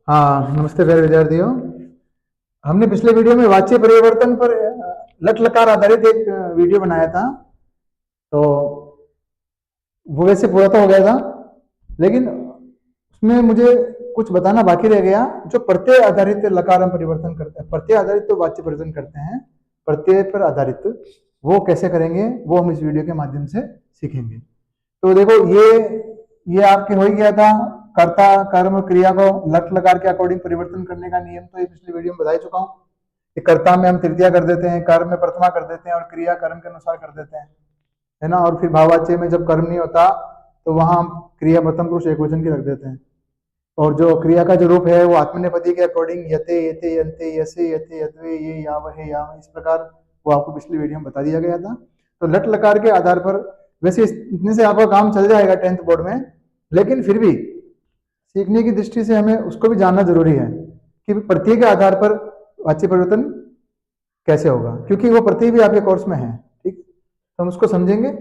हाँ, नमस्ते प्यारे विद्यार्थियों। हमने पिछले वीडियो में वाच्य परिवर्तन पर लट लकार आधारित एक वीडियो बनाया था। तो वो वैसे पूरा तो हो गया था, लेकिन उसमें मुझे कुछ बताना बाकी रह गया। जो प्रत्यय आधारित लकार हम परिवर्तन करते हैं, प्रत्यय आधारित तो वाच्य परिवर्तन करते हैं, प्रत्यय पर आधारित वो कैसे करेंगे वो हम इस वीडियो के माध्यम से सीखेंगे। तो देखो, ये आपके हो ही गया था। कर्ता कर्म और क्रिया को लट लकार के अकॉर्डिंग परिवर्तन करने का नियम तो ये पिछली वीडियो में बता ही चुका हूँ कि कर्ता में हम तृतीया कर देते हैं, कर्म में प्रथमा कर देते हैं और क्रिया कर्म के अनुसार कर देते हैं, है ना। और फिर भाववाच्य में जब कर्म नहीं होता तो वहां हम क्रिया प्रथम पुरुष एकवचन की रख देते हैं। और जो क्रिया का जो रूप है वो आत्मनेपदी के अकॉर्डिंग यते यते यंते यसे यते यत्वे ये यावहे याव, इस प्रकार वो आपको पिछली वीडियो में बता दिया गया था। तो लट लकार के आधार पर वैसे इतने से आपका काम चल जाएगा 10th बोर्ड में, लेकिन फिर भी सीखने की दृष्टि से हमें उसको भी जानना जरूरी है कि प्रत्यय के आधार पर वाच्य परिवर्तन कैसे होगा, क्योंकि वो प्रत्यय भी आपके कोर्स में है। ठीक, तो हम उसको समझेंगे।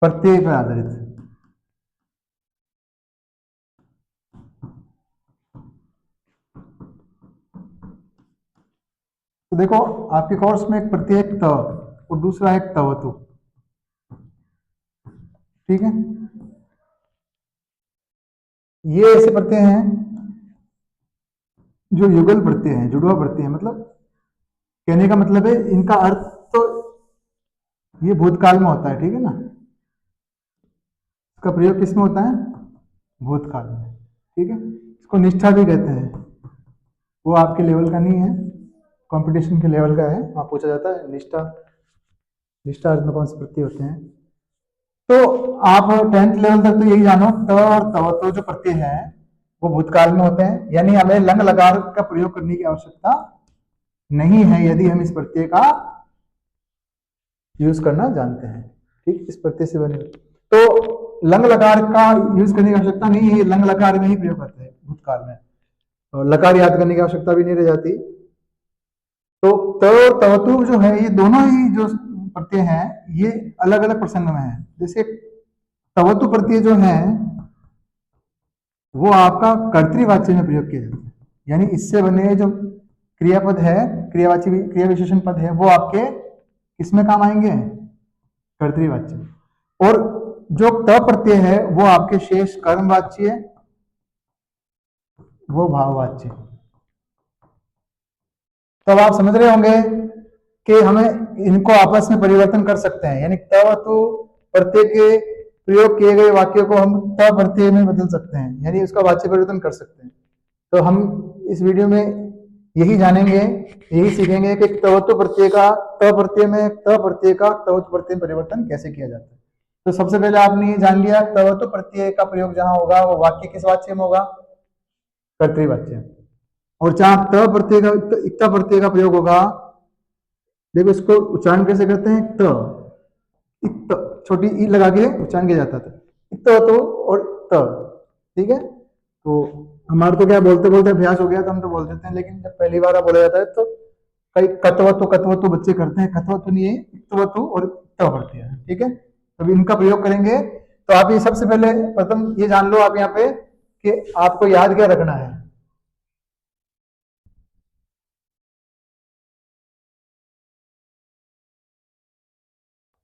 प्रत्यय पर आधारित तो देखो, आपके कोर्स में एक प्रत्यय एक त और दूसरा एक तवतु। ठीक है, ये ऐसे प्रत्यय हैं जो युगल प्रत्यय हैं, जुड़वा प्रत्यय है। मतलब कहने का मतलब है इनका अर्थ तो ये भूतकाल में होता है, ठीक है ना। इसका प्रयोग किस में होता है? भूतकाल में। ठीक है, इसको निष्ठा भी कहते हैं। वो आपके लेवल का नहीं है, कंपटीशन के लेवल का है। वहां पूछा जाता है निष्ठा, निष्ठा अर्थ में कौन से प्रत्यय होते हैं। तो आप 10th लेवल तक तो यही जानो, त और तवतो जो प्रत्यय है वो भूतकाल में होते हैं, यानी हमें लंग लकार का प्रयोग करने की आवश्यकता नहीं है यदि हम इस प्रत्यय का यूज करना जानते हैं। ठीक, इस प्रत्यय से बने तो लंग लकार का यूज करने की आवश्यकता नहीं है, लंग लकार में ही प्रयोग करते हैं भूतकाल में, और लकार याद करने की आवश्यकता भी नहीं रह जाती। तो त और तवतु जो है, ये दोनों ही जो प्रत्यय हैं ये अलग अलग प्रसंग में है। जैसे तवतु प्रत्यय जो है वो आपका कर्तृवाच्य में प्रयोग किया जाता है, यानी इससे बने जो क्रियापद है, क्रियावाची क्रिया विशेषण पद है, वो आपके किसमें काम आएंगे? कर्तृवाच्य। और जो त प्रत्यय है वो आपके शेष कर्मवाच्य, वो भाववाच्य। तो अब आप समझ रहे होंगे कि हमें इनको आपस में परिवर्तन कर सकते हैं, यानी त तो प्रत्यय के प्रयोग किए गए वाक्यों को हम त प्रत्यय में बदल सकते हैं, यानी उसका वाच्य परिवर्तन कर सकते हैं। तो हम इस वीडियो में यही जानेंगे, यही सीखेंगे कि तवत्व प्रत्यय का त प्रत्यय में, त प्रत्यय का तवत्व प्रत्यय में परिवर्तन कैसे किया जाता है। तो सबसे पहले आपने ये जान लिया तवत्व प्रत्यय का प्रयोग जहां होगा वो वाक्य किस वाच्य में होगा? कर्तृवाच्य। और जहां त प्रत्यय का, इक्ता प्रत्यय का प्रयोग होगा, देखो इसको उच्चारण कैसे करते हैं? त, इक्त, छोटी ई लगा के उच्चारण किया जाता था, इक्त तो और त। ठीक है, तो हमारे तो क्या बोलते बोलते अभ्यास हो गया तो हम तो बोल देते हैं, लेकिन जब पहली बार बोला जाता है तो कई कत्वतो बच्चे करते हैं, कत्वतो नहीं है, इक्तवतो और त पढ़ते हैं। ठीक है, तब इनका प्रयोग करेंगे। तो आप ये सबसे पहले प्रथम ये जान लो आप यहाँ पे कि आपको याद क्या रखना है।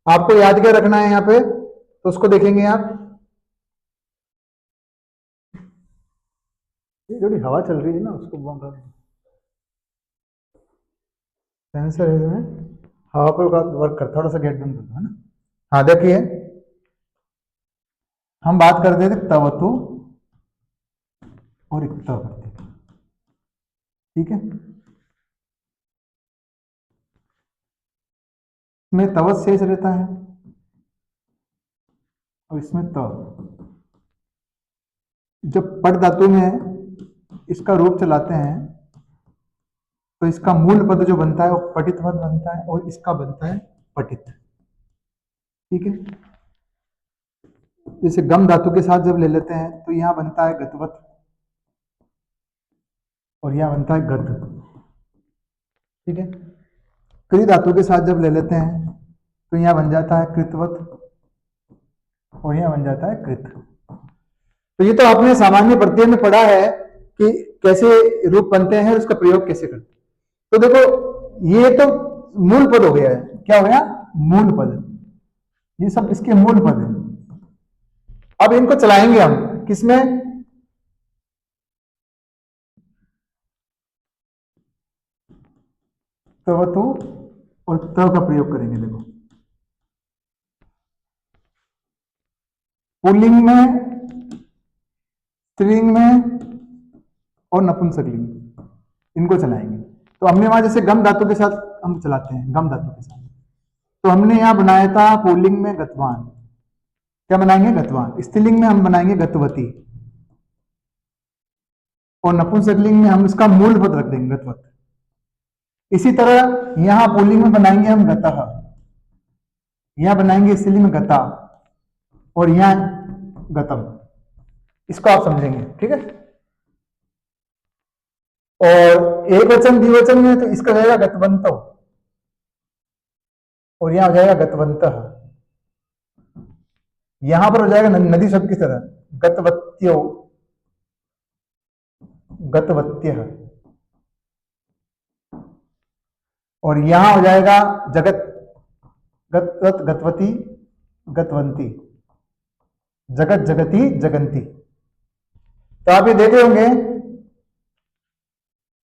आपको याद क्या रखना है यहाँ पे, तो उसको देखेंगे आप। ये थोड़ी हवा चल रही है ना, उसको बंद कर, सेंसर है इसमें, हवा पर वर्क करता, थोड़ा सा गेट बंद करता है ना। हाँ देखिए, हम बात कर रहे थे तवतु और इक्ता प्रत्यय। ठीक है, इसमें तवत शेष रहता है और इसमें त। जब पट धातु में इसका रूप चलाते हैं तो इसका मूल पद जो बनता है वो पठित पद बनता है और इसका बनता है पठित। ठीक है, जैसे गम धातु के साथ जब ले लेते हैं तो यहां बनता है गतवत और यहां बनता है गत। ठीक है, कृ धातु के साथ जब ले लेते हैं तो यहां बन जाता है कृतवत और यहां बन जाता है कृत। तो ये तो आपने सामान्य प्रत्यय में पढ़ा है कि कैसे रूप बनते हैं और उसका प्रयोग कैसे करते हैं। तो देखो ये तो मूल पद हो गया है। क्या हो गया? मूल पद। ये सब इसके मूल पद है। अब इनको चलाएंगे हम किसमें? तवतु और तव का प्रयोग करेंगे। देखो पुल्लिंग में, स्त्रीलिंग में और नपुंसकलिंग, इनको चलाएंगे। तो हमने वहां जैसे गम धातु के साथ हम चलाते हैं, गम धातु के साथ, तो हमने यहां बनाया था पुल्लिंग में गतवान। क्या बनाएंगे? गतवान। स्त्रीलिंग में हम बनाएंगे गतवती और नपुंसकलिंग में हम इसका मूल पद रख देंगे गतवत। इसी तरह यहां पुल्लिंग में बनाएंगे हम गतः, यहां बनाएंगे स्त्रीलिंग में गता और यहां गतम। इसको आप समझेंगे, ठीक है। और एक वचन द्विवचन में तो इसका जाएगा गतवंतो और यहां हो जाएगा गतवंतः। यहां पर हो जाएगा नदी शब्द की तरह गतवत्यो, गतवत्य। और यहां हो जाएगा जगत, गत गतवती, गतवंती, जगत जगती, जगंती। तो आप ये देखे होंगे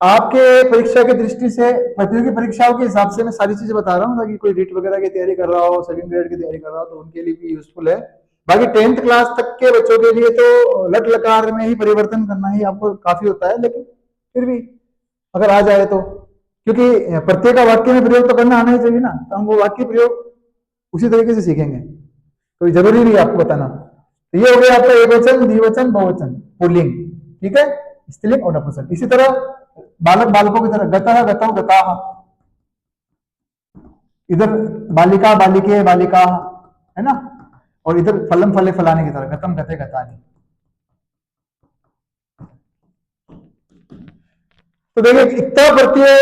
आपके परीक्षा की दृष्टि से, प्रतियोगी परीक्षाओं के हिसाब से मैं सारी चीजें बता रहा हूँ ताकि कोई रीट वगैरह की तैयारी कर रहा हो, सेकंड ग्रेड की तैयारी कर रहा हो तो उनके लिए भी यूजफुल है। बाकी 10th क्लास तक के बच्चों के लिए तो लट लकार में ही परिवर्तन करना ही आपको काफी होता है, लेकिन फिर भी अगर आ जाए तो, क्योंकि प्रत्येक वाक्य में प्रयोग तो करना आना ही चाहिए ना, तो हम वो वाक्य प्रयोग उसी तरीके से सीखेंगे, तो जरूरी नहीं आपको बताना। तो ये हो गया आपका एक वचन, द्विवचन, बहुवचन, पुल्लिंग, ठीक है, स्त्रीलिंग और नपुंसक। इसी तरह बालक बालकों की तरह गतः, गतौ, गताः, इधर बालिका बालिके बालिका, है ना, और इधर फलम फले फलाने की तरह गतम गते गतानि। तो देखिए इक्ता प्रत्यय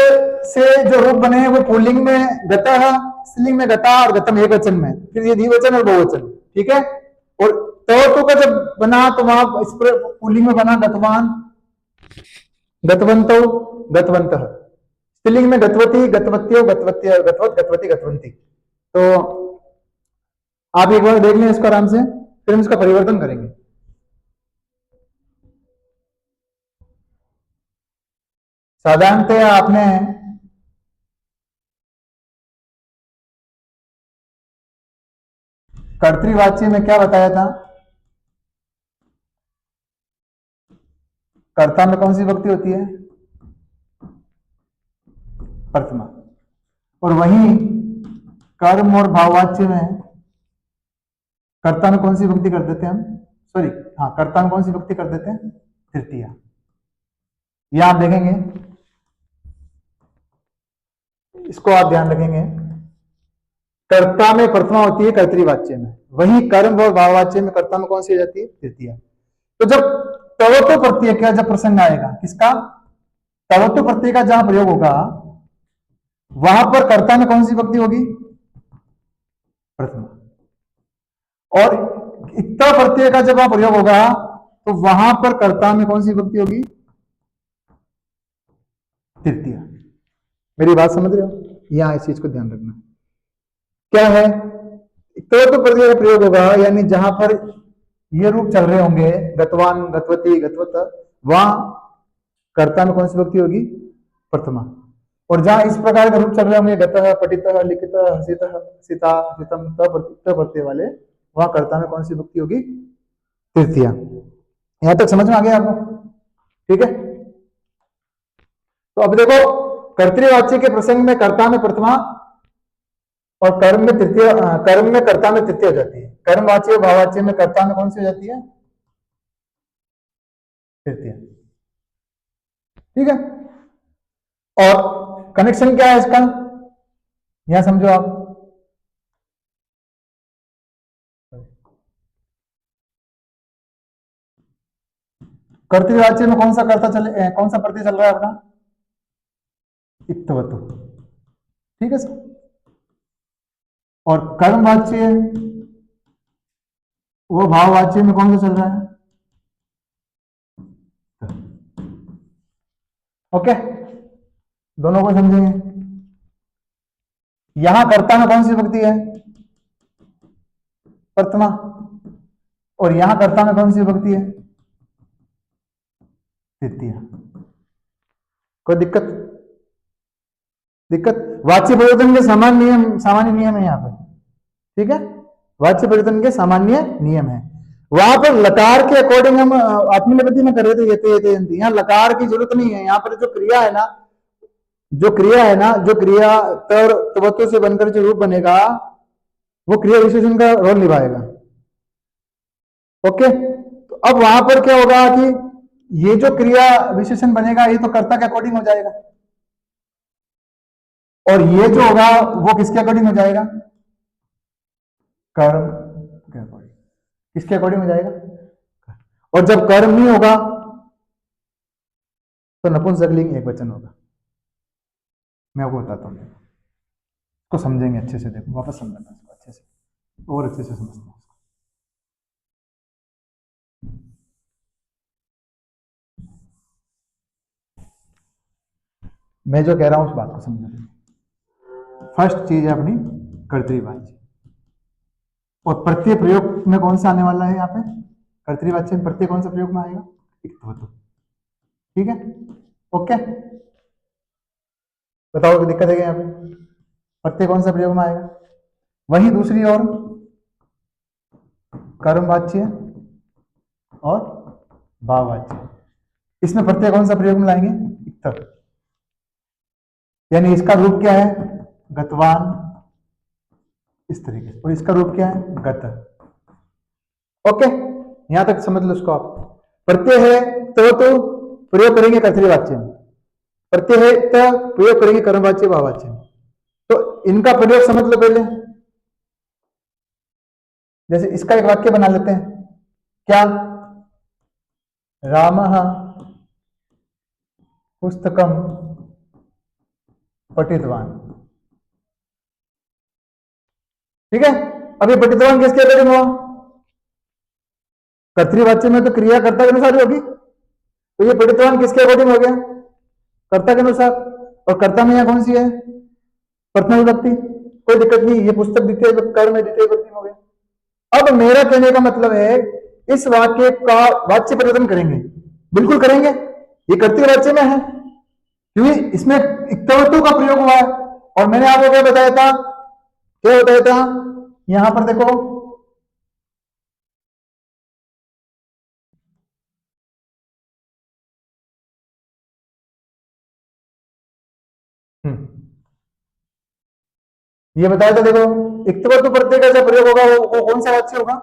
से जो रूप बने हैं वो पुल्लिंग में गतः, स्त्रीलिंग में गता और गतम एक वचन में, फिर ये द्विवचन और बहुवचन, ठीक है। और तवतु का जब बना तो वहां इस पर पुल्लिंग में बना गतवान, गतवंतो, गतवंतः। स्त्रीलिंग में गतवती, गतवत्यो, गतवत्य, गतवत, गतवती, गतवंती। तो आप एक बार देख लें इसको आराम से, फिर हम इसका परिवर्तन करेंगे। साधारणतः आपने कर्तृवाच्य में क्या बताया था? कर्ता में कौन सी विभक्ति होती है? प्रथमा। और वहीं कर्म और भाववाच्य में कर्ता में कौन सी विभक्ति कर देते हैं हम? सॉरी, हाँ, कर्ता में कौन सी विभक्ति कर देते हैं? तृतीया। यह आप देखेंगे, इसको आप ध्यान रखेंगे, कर्ता में प्रथमा होती है कर्तृवाच्य में, वहीं कर्म और भाववाच्य में कर्ता में कौन सी हो जाती है? तृतीया। तो जब तवतो प्रत्यय का जब प्रसंग आएगा, किसका? तवतो प्रत्यय का जहां प्रयोग होगा वहां पर कर्ता में कौन सी विभक्ति होगी? प्रथमा। और इक्ता प्रत्यय का जब वहां प्रयोग होगा तो वहां पर कर्ता में कौन सी विभक्ति होगी? तृतीया। मेरी बात समझ रहे हो? यहां इस चीज को ध्यान रखना। क्या है? तो प्रत्यय का प्रयोग होगा यानी जहां पर ये रूप चल रहे होंगे गतवान, गतवती, गतवत, वहां कर्ता में कौन सी विभक्ति होगी? प्रथमा। और जहां इस प्रकार के रूप चल रहे होंगे गतः, पठितः, लिखितः, हसितः, सीता, सितम, त प्रत्यय वाले, वहां कर्ता में कौन सी विभक्ति होगी? तृतीया। यहां तक समझ में आ गया आपको? ठीक है। तो अब देखो कर्तृवाच्य के प्रसंग में कर्ता में प्रथमा और कर्म में तृतीय, कर्म में कर्ता में तृतीय हो जाती है। कर्मवाच्य और भाववाच्य में कर्ता में कौन सी हो जाती है? तृतीय। ठीक है। और कनेक्शन क्या है इसका, यहां समझो आप। कर्तृवाच्य में कौन सा कर्ता चले, कौन सा प्रत्यय चल रहा है अपना? इक्तवतु। ठीक है सर। और कर्मवाच्य वो भाववाच्य में कौन सा चल रहा है? ओके, दोनों को समझेंगे। यहां कर्ता में कौन सी विभक्ति है? प्रथमा। और यहां कर्ता में कौन सी विभक्ति है? तृतीया। कोई दिक्कत? वाच्य परिवर्तन के सामान्य नियम है यहां पर, ठीक है। वाच्य परिवर्तन के सामान्य नियम है। वहां पर लकार के अकॉर्डिंग हम आत्मनिपति में कर रहे थे ये यहाँ लकार की जरूरत नहीं है। यहाँ पर जो क्रिया है ना, जो क्रिया तर तवत्व से बनकर जो रूप बनेगा वो क्रिया विशेषण का रोल निभाएगा। ओके, तो अब वहां पर क्या होगा कि ये जो क्रिया विशेषण बनेगा ये तो कर्ता के अकॉर्डिंग हो जाएगा, और ये जो होगा वो किसके अकॉर्डिंग हो जाएगा? कर्म के अकॉर्डिंग। किसके अकॉर्डिंग हो जाएगा? और जब कर्म नहीं होगा तो नपुंसकलिंग एक वचन होगा। मैं आपको बताता हूँ, इसको समझेंगे अच्छे से। देखो वापस समझना इसको अच्छे से, और अच्छे से समझना। मैं जो कह रहा हूं उस बात को समझो। फर्स्ट चीज है अपनी कर्तृवाच्य, और प्रत्यय प्रयोग में कौन सा आने वाला है? यहाँ पे कर्तृवाच्य में प्रत्यय कौन सा प्रयोग में आएगा? इक्तवतु। ठीक है, ओके। बताओ कोई दिक्कत है क्या? यहाँ पे प्रत्यय कौन सा प्रयोग में आएगा? वही दूसरी ओर कर्मवाच्य और भाववाच्य, इसमें प्रत्यय कौन सा प्रयोग में लाएंगे? इक्तव। यानी इसका रूप क्या है? गतवान, इस तरीके से। और इसका रूप क्या है? गत। ओके, यहां तक समझ लो इसको आप। प्रत्यय है तो प्रयोग करेंगे कर्तृवाच्य में, प्रत्यय है तो प्रयोग करेंगे कर्मवाच्य भाववाच्य में। तो इनका प्रयोग समझ लो पहले। जैसे इसका एक वाक्य बना लेते हैं, क्या? रामः पुस्तकम पठितवान। ठीक है, अब ये पठितवान किसके अकॉर्डिंग हुआ? कर्तृवाच्य में तो क्रिया कर्ता के अनुसार होगी, तो ये पठितवान किसके अकॉर्डिंग हो गया? कर्ता के अनुसार। और कर्ता में यहां कौन सी है? प्रथम विभक्ति। कोई दिक्कत नहीं, ये पुस्तक द्वितीय कर्म है, द्वितीय विभक्ति हो गया। अब मेरा कहने का मतलब है इस वाक्य का वाच्य परिवर्तन करेंगे, बिल्कुल करेंगे। ये कर्तृवाच्य में है क्योंकि इसमें इक्तवतु का प्रयोग हुआ है। और मैंने आपको क्या बताया था? यहां पर देखो, ये बताया था। देखो, इक्तवतु प्रत्यय का जो प्रयोग होगा वो कौन सा वाच्य होगा?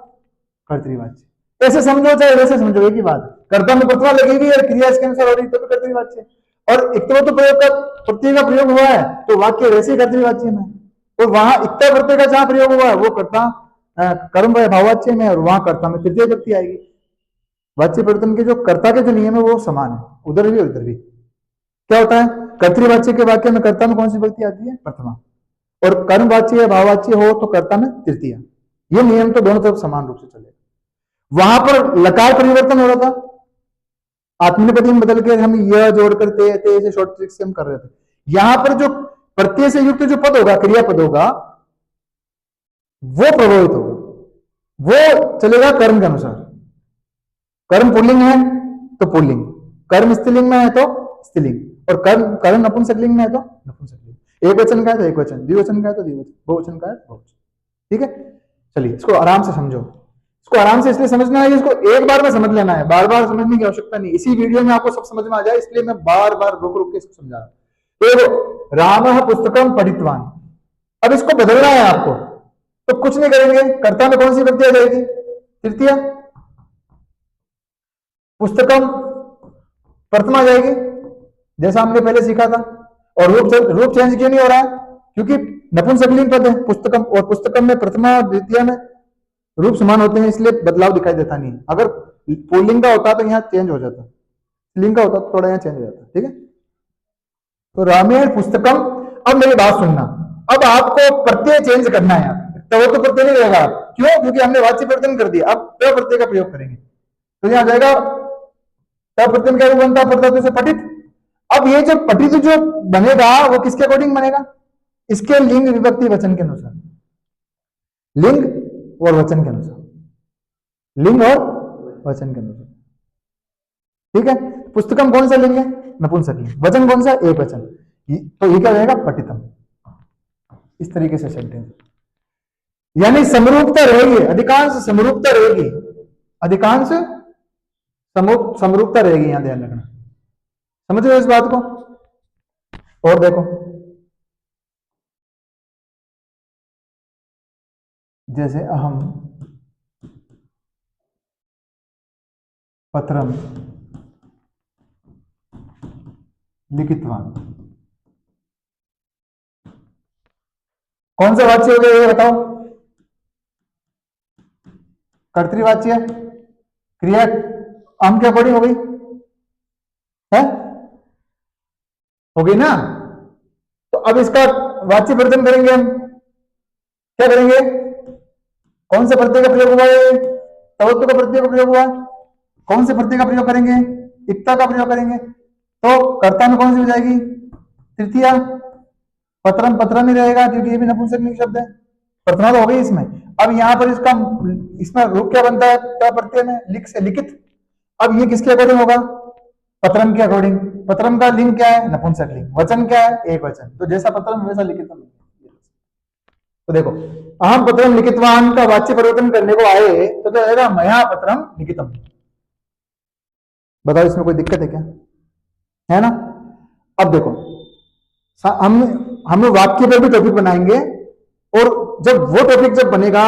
कर्तृवाच्य। ऐसे समझो चाहे वैसे समझो, एक ही बात। कर्ता में प्रथमा लगेगी और क्रिया इसके अनुसार हो रही तो भी कर्तृवाच्य। और इक्तवतु प्रयोग का प्रत्यय का प्रयोग हुआ है तो वाक्य वैसे ही कर्तृवाच्य में। और वहां इक्ता प्रत्यय का जहां प्रयोग हुआ है वो कर्ता कर्म भाववाच्य में, और वहां कर्ता में तृतीय व्यक्ति आएगी। वाच्य परिवर्तन के जो कर्ता के जो नियम है वो समान है, उधर भी और इधर भी। क्या होता है? कर्तृवाच्य के वाक्य में कर्ता में कौन सी व्यक्ति आती है? प्रथमा। और कर्मवाच्य या भाववाच्य हो तो कर्ता में तृतीया। ये नियम तो दोनों तरफ समान रूप से चलेगा। वहां पर लकार परिवर्तन हो रहा था, आत्मनिपति में बदल के हम यह जोड़ करते ऐसे शॉर्ट ट्रिक से हम कर रहे थे। यहां पर जो प्रत्यय से युक्त जो पद होगा, क्रिया पद होगा, वो प्रभावित होगा, वो चलेगा कर्म के अनुसार। कर्म पुल्लिंग है तो पुल्लिंग, कर्म स्त्रीलिंग में है तो स्त्रीलिंग, और कर्म कर्म नपुंसकलिंग में है तो नपुंसकलिंग। एक वचन का है तो एक वचन, द्विवचन का है तो द्विवचन, बहुवचन का है तो बहुवचन। ठीक है, चलिए इसको आराम से समझो। इसको आराम से इसलिए समझना है, इसको एक बार में समझ लेना है, बार बार समझने की आवश्यकता नहीं। इसी वीडियो में आपको सब समझ में आ जाए, इसलिए मैं बार बार रुक रुक के इसको समझा रहा हूं। देखो, रामः पुस्तकम पठितवान, अब इसको बदलना है आपको, तो कुछ नहीं करेंगे। कर्ता में कौन सी विभक्ति आ जाएगी? तृतीया। पुस्तकम प्रथमा आ जाएगी, जैसा हमने पहले सीखा था। और रूप चेंज क्यों नहीं हो रहा है? क्योंकि नपुंसकलिंग पद है पुस्तकम, और पुस्तकम में प्रथमा और द्वितीय में रूप समान होते हैं, इसलिए बदलाव दिखाई देता नहीं। अगर पुल्लिंग का होता तो यहाँ चेंज हो जाता, स्त्रीलिंग का होता तो थोड़ा यहाँ चेंज हो जाता। ठीक है, तो रामेण पुस्तकम। अब मेरी बात सुनना, अब आपको प्रत्यय चेंज करना है, तब तो प्रत्यय नहीं रहेगा। क्यों? क्योंकि हमने वाच्य परिवर्तन कर दिया, अब त प्रत्यय का प्रयोग करेंगे तो यहां जाएगा त प्रत्यय क्या बनता है, प्रत्यय से पठित। अब ये जो पठित जो बनेगा वो किसके अकॉर्डिंग बनेगा? इसके लिंग विभक्ति वचन के अनुसार, लिंग और वचन के अनुसार, लिंग और वचन के अनुसार। ठीक है, पुस्तकम कौन सा लिंग है? नपुंसक लिंग। वचन कौन सा? एक वचन। तो ये क्या रहेगा? पठितम। इस तरीके से सेंटेंस, यानी समरूपता रहेगी, अधिकांश समरूपता रहेगी, अधिकांश समरूपता रहेगी, यहां ध्यान रखना। समझ रहे हो इस बात को? और देखो, जैसे अहम पत्रम लिखितवान, कौन सा वाच्य हो गया ये बताओ? कर्तृवाच्य। क्रिया अहम के अकॉर्डिंग हो गई है, हो गई ना? तो अब इसका वाच्य परिवर्तन करेंगे हम, क्या करेंगे? कौन से प्रत्यय का प्रयोग हुआ है? तवत्व का प्रत्यय का प्रयोग हुआ। कौन से प्रत्यय का प्रयोग करेंगे? इक्ता का प्रयोग करेंगे। तो कर्ता में कौन सी हो जाएगी? तृतीया। पत्रम पत्रम ही रहेगा क्योंकि ये भी नपुंसकलिंग शब्द है। प्रथमा तो हो गई इसमें। अब यहाँ पर इसका इसमें रूप क्या बनता है? क्या प्रत्यय में? लिख से लिखित। अब ये किसके अकॉर्डिंग होगा? पत्रम के अकॉर्डिंग। पत्रम का लिंग क्या है? नपुंसकलिंग। वचन क्या है? एक वचन। तो जैसा पत्रम वैसा लिखितम। तो देखो, अहम पत्रम लिखितवान का वाच्य परिवर्तन करने को आए तो क्या आएगा? मया पत्रम लिखितम। बताओ इसमें कोई दिक्कत है क्या? है ना? अब देखो, हम वाक्य पर भी टॉपिक बनाएंगे, और जब वो टॉपिक जब बनेगा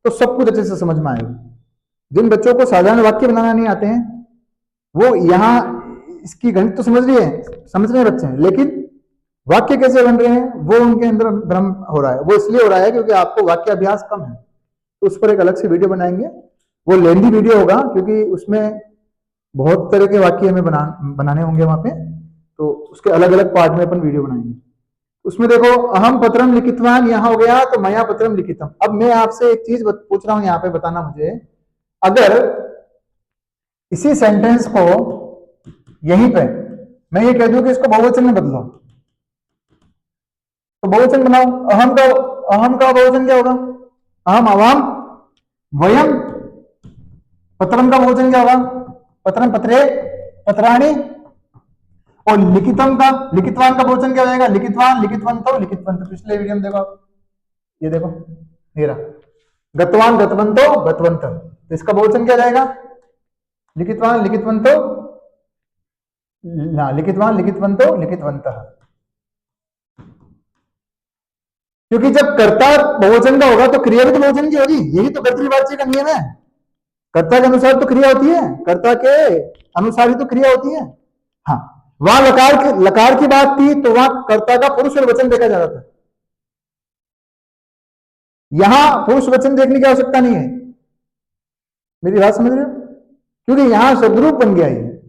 तो सब कुछ अच्छे से समझ में आएगा। जिन बच्चों को साधारण वाक्य बनाना नहीं आते हैं वो यहाँ इसकी गणित तो समझ रहे हैं, समझ रहे हैं बच्चे हैं, लेकिन वाक्य कैसे बन रहे हैं वो उनके अंदर भ्रम हो रहा है। वो इसलिए हो रहा है क्योंकि आपको वाक्य अभ्यास कम है। तो उस पर एक अलग से वीडियो बनाएंगे, वो लेंदी वीडियो होगा क्योंकि उसमें बहुत तरह के वाक्य हमें बनाने होंगे वहां पे। तो उसके अलग अलग पार्ट में अपन वीडियो बनाएंगे। उसमें देखो, अहम पत्रम लिखितवान यहां हो गया तो मया पत्रम लिखितम। अब मैं आपसे एक चीज पूछ रहा हूं, यहाँ पे बताना मुझे, अगर इसी सेंटेंस को यहीं पे मैं ये कह दूं कि इसको बहुवचन में बदलो, तो बहुवचन बनाओ। अहम का बहुवचन क्या होगा? अहम, अवाम, वयम। पत्रम का बहुवचन क्या होगा? पत्रम, पत्रे, पत्राणि। और लिखितम का, लिखितवान का बहुवचन क्या हो जाएगा? लिखितवान, लिखितवंतो, लिखितवंत। पिछले वीडियो में देखो, ये देखो, ये रहा गतवान, गतवंतो, गतवंत। तो इसका बहुवचन क्या जाएगा? लिखितवान, लिखितवंतो, लिखितवान, लिखितवंतो, लिखितवंतः। क्योंकि जब कर्ता बहुवचन का होगा तो क्रिया भी तो बहुवचन की होगी। यही तो कर्तृवाच्य का नियम है। कर्ता के अनुसार तो क्रिया होती है, कर्ता के अनुसार ही तो क्रिया होती है। हाँ, वहां लकार की बात थी तो वहां कर्ता का पुरुष और वचन देखा जा रहा था। यहां पुरुष वचन देखने की आवश्यकता नहीं है। मेरी बात समझ रहे हो? क्योंकि यहां शब्दरूप बन गया ये,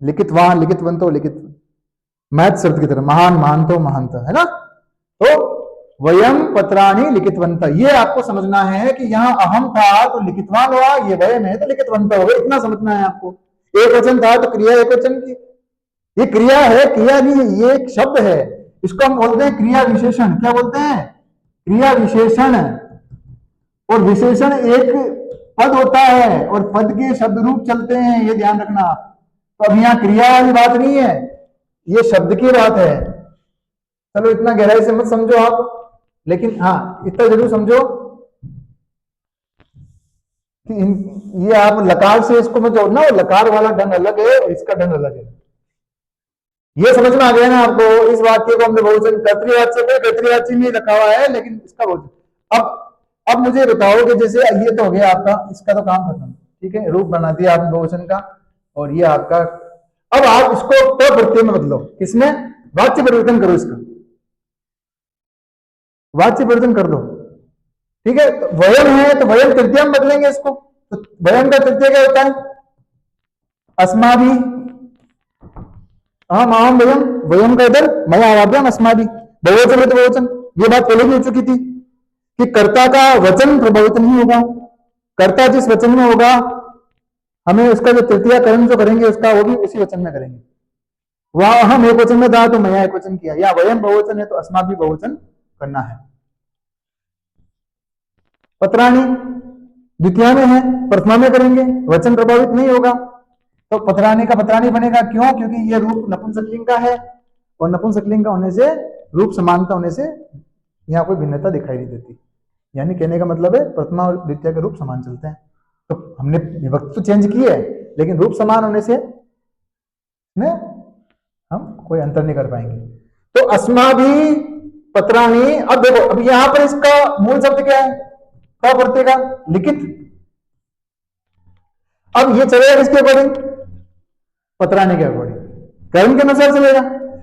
लिखितवान, लिखितवंतो, लिखित, मैथ शब्द की तरह, महान, महानतो, महानत, है ना? तो वयम पत्राणी लिखितवंत, ये आपको समझना है कि यहाँ अहम था तो लिखितवान हुआ, ये वयम है तो लिखितवंत होगा। इतना समझना है आपको। एक वचन था तो क्रिया एक वचन की, ये क्रिया है, क्रिया नहीं है, ये एक शब्द है। इसको हम बोलते हैं क्रिया विशेषण। क्या बोलते हैं? क्रिया विशेषण। और विशेषण एक पद होता है और पद के शब्द रूप चलते हैं, ये ध्यान रखना आप। तो अब यहाँ क्रिया वाली बात नहीं है, ये शब्द की बात है। चलो इतना गहराई से मत समझो आप, लेकिन हाँ इतना जरूर समझो कि ये आप लकार से इसको मत जोड़ना, वो लकार वाला ढंग अलग है और इसका ढंग अलग है। ये समझ में आ गया ना आपको? इस वाक्य को हमने बहुवचन कर्तृवाच्य पे कर्तृवाच्य में रखा हुआ है, लेकिन इसका बहुवचन। अब मुझे बताओ कि जैसे ये तो हो गया आपका, इसका तो काम खत्म, ठीक है, रूप बना दिया आपने बहुवचन का, और ये आपका। अब आप इसको तो प्रत्यय में बदलो, किसमें? वाच्य परिवर्तन करो, इसका वाच्य परिवर्तन कर दो। ठीक है, तो वयम है तो वयम तृतीया में बदलेंगे इसको। तो वयम का तृतीय क्या होता है? अस्माभि, अहम, अहम, वयम। वयम का इधर मया आवाभ्याम अस्माभि। बहुवचन है तो बहुवचन। ये बात पहले भी हो चुकी थी कि कर्ता का वचन प्रभावित नहीं होगा। कर्ता जिस वचन में होगा, हमें उसका जो तृतीय कर्म जो करेंगे उसका वो भी उसी वचन में करेंगे। वहां हम एक वचन में था तो मैं एक वचन किया, या वयम बहुवचन है तो अस्मा भी बहुवचन करना है। पत्राणी द्वितीय में है, प्रथमा में करेंगे, वचन प्रभावित नहीं होगा, तो पत्राणी का पत्राणी बनेगा। क्यों? क्योंकि ये रूप नपुंसकलिंग का है, और नपुंसकलिंग का होने से, रूप समानता होने से यहाँ कोई भिन्नता दिखाई नहीं देती। यानी कहने का मतलब है प्रथमा और द्वितीय के रूप समान चलते हैं। तो हमने विभक्ति तो चेंज की है, लेकिन रूप समान होने से में हम कोई अंतर नहीं कर पाएंगे। तो अस्मा भी पत्राणी। अब देखो, अब यहां पर इसका मूल शब्द क्या है? क्या प्रत्यय का लिखित। अब ये चलेगा किसके अकॉर्डिंग? पत्राणी के अकॉर्डिंग, कर्म के अनुसार चलेगा।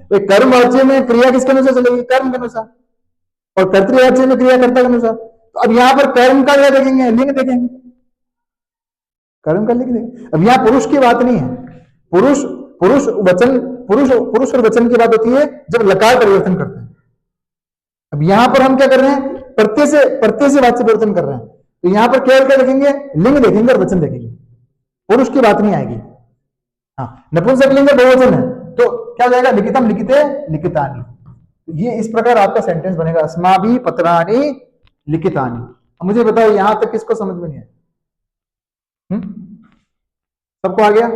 तो कर्म वाच्य में क्रिया किसके अनुसार चलेगी? कर्म के अनुसार। और कर्तृवाच्य में क्रिया कर्ता के अनुसार। तो अब यहां पर कर्म का क्या देखेंगे? लिंग देखेंगे, कर्म का लिंग देखेंगे। अब यहां पुरुष की बात नहीं है। पुरुष पुरुष वचन, पुरुष और वचन की बात होती है जब लकार परिवर्तन करते हैं। अब यहां पर हम क्या कर रहे हैं? प्रत्यय से वाच्य परिवर्तन कर रहे हैं। तो यहां पर केवल क्या देखेंगे? लिंग देखेंगे और वचन देखेंगे, पुरुष की बात नहीं आएगी। हाँ, नपुंसक लिंग बहुवचन है तो क्या हो जाएगा? लिखितम लिखिते लिखितानि। ये इस प्रकार आपका सेंटेंस बनेगा, अस्माभि पत्राणि लिखितानि। मुझे बताओ यहां तक किसको समझ में नहीं है? सबको आ गया?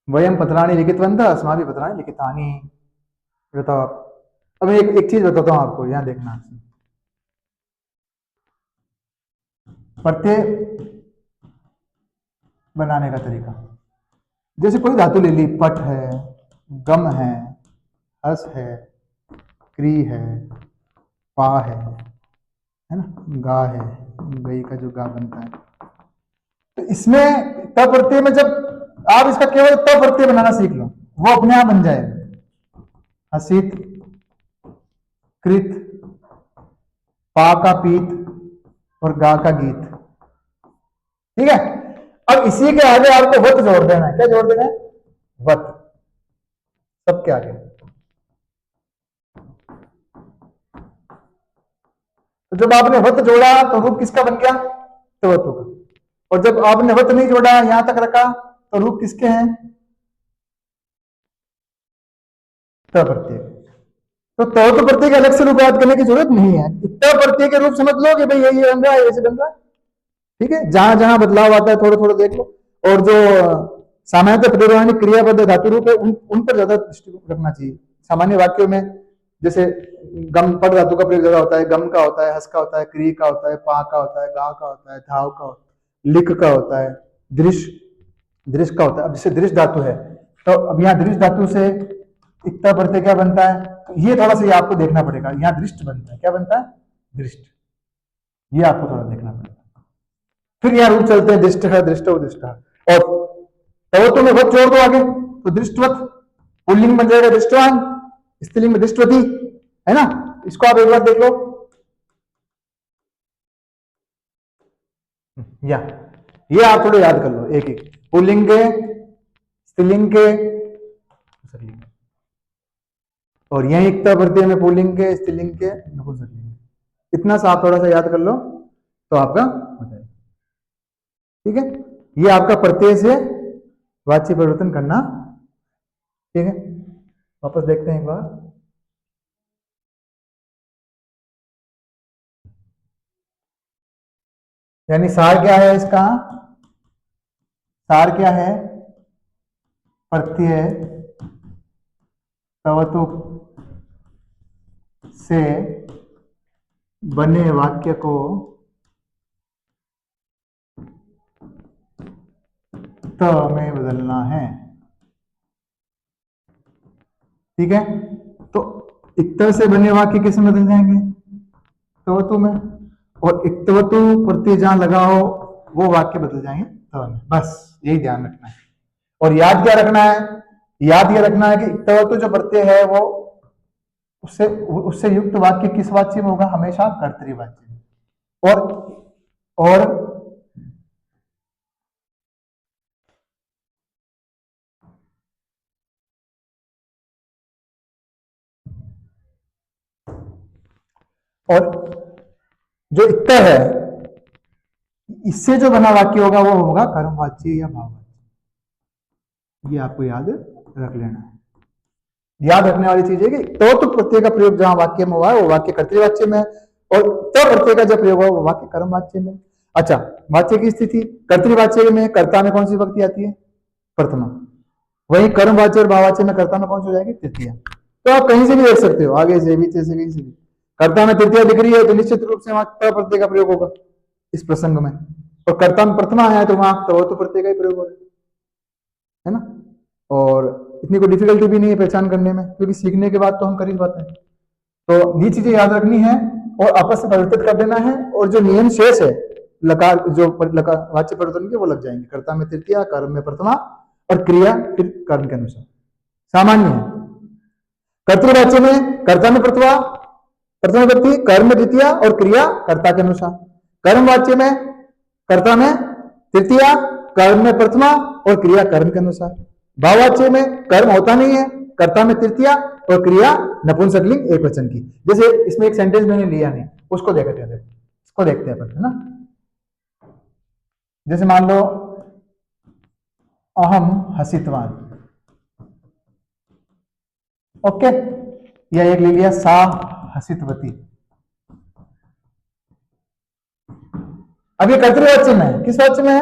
वयम पत्राणि लिखितवन्तः अस्माभि पत्राणि लिखितानि। बताओ आप। अब एक चीज बताता हूं आपको, यहां देखना। प्रत्यय बनाने का तरीका, जैसे कोई धातु ले ली, पट है, गम है, हस है, क्री है, पा है ना, गा है, गई का जो गा बनता है। तो इसमें त प्रत्यय में जब आप इसका केवल त प्रत्यय बनाना सीख लो, वो अपने आप बन जाएगा। हसित, कृत, पा का पीत और गा का गीत। ठीक है। अब इसी के आगे आपको वत जोड़ देना है। क्या जोड़ देना है? वत, सबके आगे। तो जब आपने वत जोड़ा तो रूप किसका बन गया? तवतु का। और जब आपने वत नहीं जोड़ा, यहां तक रखा, तो रूप किसके हैं? त प्रत्यय। तो तवतु प्रत्यय के अलग से रूप याद करने की जरूरत नहीं है। त प्रत्यय के रूप समझ लो कि भाई ये बन रहा है, ऐसे बन रहा है। ठीक है, जहां जहां बदलाव आता है थोड़ा थोड़ा देख लो। और जो सामान्यतः प्रतिध्वनि क्रियापद धातु रूप है उन पर ज्यादा दृष्टि रखना चाहिए। सामान्य वाक्यों में जैसे गम, पद धातु का प्रयोग ज्यादा होता है, गम का होता है, हस का होता है, क्री का होता है, पा का होता है, गा का होता है, धाव का होता है, लिख का होता है, दृश्य दृश्य का होता है। अब जैसे दृश्य धातु है, तो अब यहाँ दृश्य धातु से इक्ता प्रत्यय क्या बनता है? तो ये थोड़ा सा ये आपको देखना पड़ेगा। यहाँ दृष्ट बनता है, क्या बनता है? दृष्ट। ये आपको थोड़ा देखना पड़ेगा। फिर यहाँ रूप चलते हैं, दृष्ट है, दृष्ट दृष्ट। और तो तुम्हें वत जोड़ दो आगे, तो दृष्टवत पुल्लिंग बन जाएगा दृष्टवान, स्त्रीलिंग में दृष्टवती, है ना। इसको आप एक बार देख लो। या ये आप थोड़े याद कर लो, एक एक पुल्लिंग के, स्त्रीलिंग के, और यही एकता प्रत्यय में पुल्लिंग के, स्त्रीलिंग के, नपुंसकलिंग। इतना सा आप थोड़ा सा याद कर लो तो आपका हो जाएगा। ठीक है, ये आपका प्रत्यय से वाच्य परिवर्तन करना। ठीक है, वापस देखते हैं एक बार। यानी सार क्या है इसका? सार क्या है? प्रत्यय तवतु से बने वाक्य को त में बदलना है। ठीक है, तो इक्त से बने वाक्य किस में बदल जाएंगे? तवतु में। और इक्तवतु प्रत्यय जहां लगाओ वो वाक्य बदल जाएंगे त में। बस यही ध्यान रखना है। और याद क्या रखना है? याद ये रखना है कि इक्तवतु जो प्रत्यय है वो उससे उससे युक्त वाक्य किस वाच्य में होगा? हमेशा कर्तृवाच्य में। और और जो इतर है, इससे जो बना वाक्य होगा वो होगा कर्मवाच्य या भाववाच्य। ये आपको याद रख लेना है। याद रखने वाली चीज है कि तो प्रत्यय का प्रयोग जहां वाक्य में हुआ है वो वाक्य कर्तृवाच्य में, और तो प्रत्यय का जब प्रयोग हुआ वो वाक्य कर्मवाच्य में। अच्छा, वाच्य की स्थिति, कर्तृवाच्य में कर्ता में कौन सी विभक्ति आती है? प्रथमा। वही कर्मवाच्य और भाववाच्य में कर्ता में कौन सी हो जाएगी? तृतीया। तो आप कहीं से भी देख सकते हो, आगे से पीछे से, कहीं से भी कर्ता में तृतीया दिख रही है तो निश्चित रूप से वहां तो प्रत्यय का प्रयोग होगा इस प्रसंग में, और कर्ता में प्रथमा है तो वहां तो प्रत्यय का ही प्रयोग होगा, है ना। और इतनी कोई डिफिकल्टी भी नहीं है पहचान करने में, क्योंकि सीखने के बाद तो हम कर ही पाते हैं। तो ये चीजें याद रखनी है और आपस में परिवर्तित कर देना है, और जो नियम शेष है लकार जो लकार वाच्य परिवर्तन के वो लग जाएंगे। कर्ता में तृतीया, कर्म में प्रथमा, और क्रिया फिर कर्म के अनुसार सामान्य है। कर्तृवाच्य में कर्ता में प्रथमा, प्रथमा व्यक्ति, कर्म में द्वितीया और क्रिया कर्ता के अनुसार। कर्मवाच्य में कर्ता में तृतीया, कर्म में प्रथमा और क्रिया कर्म के अनुसार। भाववाच्य में कर्म होता नहीं है, कर्ता में तृतीया और क्रिया नपुंसकलिंग एक वचन की। जैसे इसमें एक सेंटेंस मैंने लिया नहीं, उसको देखते हैं, इसको देखते हैं अपन, है ना। जैसे मान लो अहम हसितवान, ओके, या एक ले लिया सा हसितवती। अब ये कर्तृवाच्य में है, किस वाच्य में है?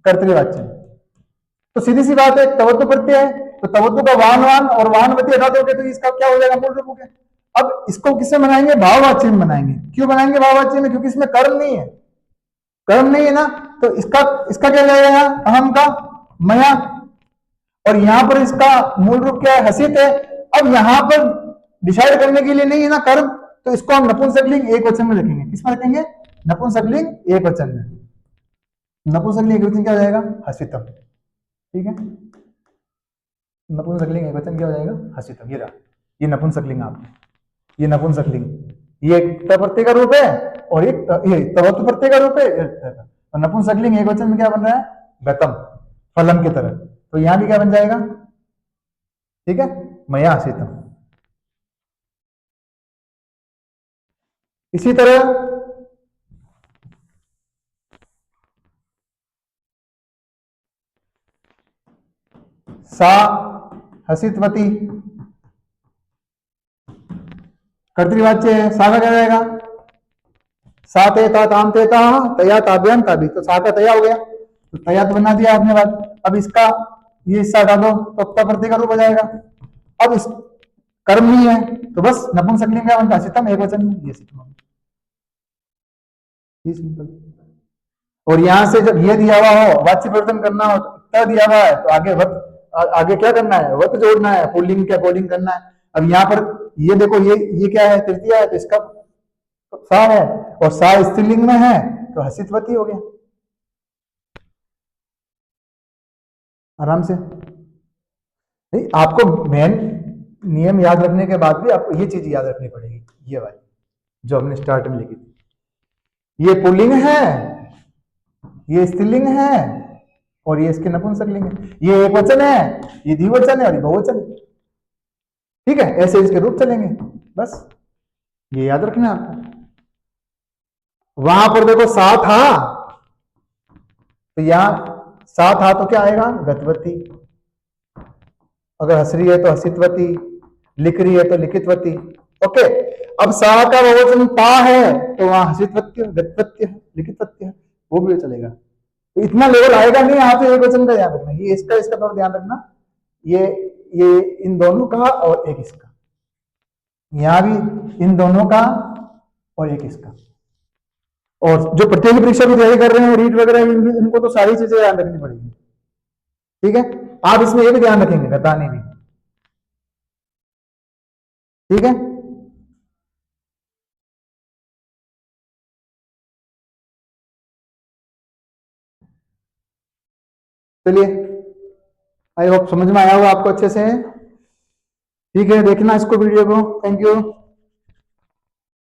कर्तृवाच्य में। तो सीधी सी बात है, तवत्व प्रत्यय है तो तवत्व का वाहन वाहन और वाहनवती हटा दोगे तो इसका क्या हो जाएगा? मूल रूप हो गया। अब इसको किससे बनाएंगे? भाववाच्य में बनाएंगे। क्यों बनाएंगे भाववाच्य में? क्योंकि इसमें कर्म नहीं है, कर्म नहीं है ना, तो इसका इसका क्या लगेगा? अहम का मया, और यहां पर इसका मूल रूप क्या है? हसित है। अब यहां पर डिसाइड करने के लिए नहीं है ना कर्म, तो इसको हम नपुंसकलिंग एक वचन में लिखेंगे। किसमें लिखेंगे? नपुंसकलिंग एक वचन में। नपुंसकलिंग एक वचन क्या हो जाएगा? हसितम। ठीक है, नपुंसकलिंग एक वचन क्या हो जाएगा? हसितम। ये रहा, ये नपुंसकलिंग आपने, ये नपुंसकलिंग, ये प्रत्यय का रूप है और एक ये तवत्व प्रत्यय का रूप है, और नपुंसकलिंग एक वचन में क्या बन रहा है? गतम, फलम की तरह। तो यहां भी क्या बन जाएगा? ठीक है, मया हसितम। इसी तरह सा हसितवती कर्तृवाच्य है, सा का क्या जाएगा? सा तेता ताम तेता तया ताभ्याम ताभी, तो सा का तया हो गया, तो तया तो बना दिया आपने बात। अब इसका ये हिस्सा डालो तो अपना प्रत्यय का रूप हो जाएगा। अब इस कर्म नहीं है तो बस नपुंसकलिंग क्या बनता? हसितम एक वचन में, ये सिंपल। और यहां से जब ये दिया हुआ हो, वाच्य परिवर्तन करना हो तो दिया हुआ है तो आगे वत, आगे क्या करना है? वत जोड़ना है, पुल्लिंग के अकॉर्डिंग करना है। अब यहाँ पर ये देखो, ये क्या है? तृतीया है, तो इसका सा है, और सा स्त्रीलिंग में है तो हसितवती हो गया आराम से। नहीं, आपको मेन नियम याद रखने के बाद भी आपको ये चीज याद रखनी पड़ेगी, ये वाली जो हमने स्टार्ट में लिखी थी। ये पुल्लिंग है, ये स्त्रीलिंग है, और ये इसके नपुंसकलिंग है। ये एक वचन है, ये द्विवचन है, और ये बहुवचन है। ठीक है, ऐसे इसके रूप चलेंगे, बस ये याद रखना आपको। वहां पर देखो सा था, तो यहां सा था तो क्या आएगा? गतवती। अगर हंस रही है तो हसितवती, लिख रही है तो लिखितवती। ओके, अब सा का बहुवचन ता है तो वहां हसितवत्य, गतवत्य, लिखितवत्य, वो भी चलेगा। तो इतना लेवल आएगा नहीं, यहाँ पे एक वचन का ध्यान रखना, ये इसका थोड़ा ध्यान रखना, ये इन दोनों का और एक इसका, यहां भी इन दोनों का और एक इसका। और जो प्रतियोगी परीक्षा की तैयारी कर रहे हैं, रीट वगैरह, इनको तो सारी चीजें ध्यान रखनी पड़ेगी। ठीक है, आप इसमें ये भी ध्यान रखेंगे, गताने भी। ठीक है, चलिए, आई होप समझ में आया होगा आपको अच्छे से। ठीक है, देखना इसको वीडियो को। Thank you.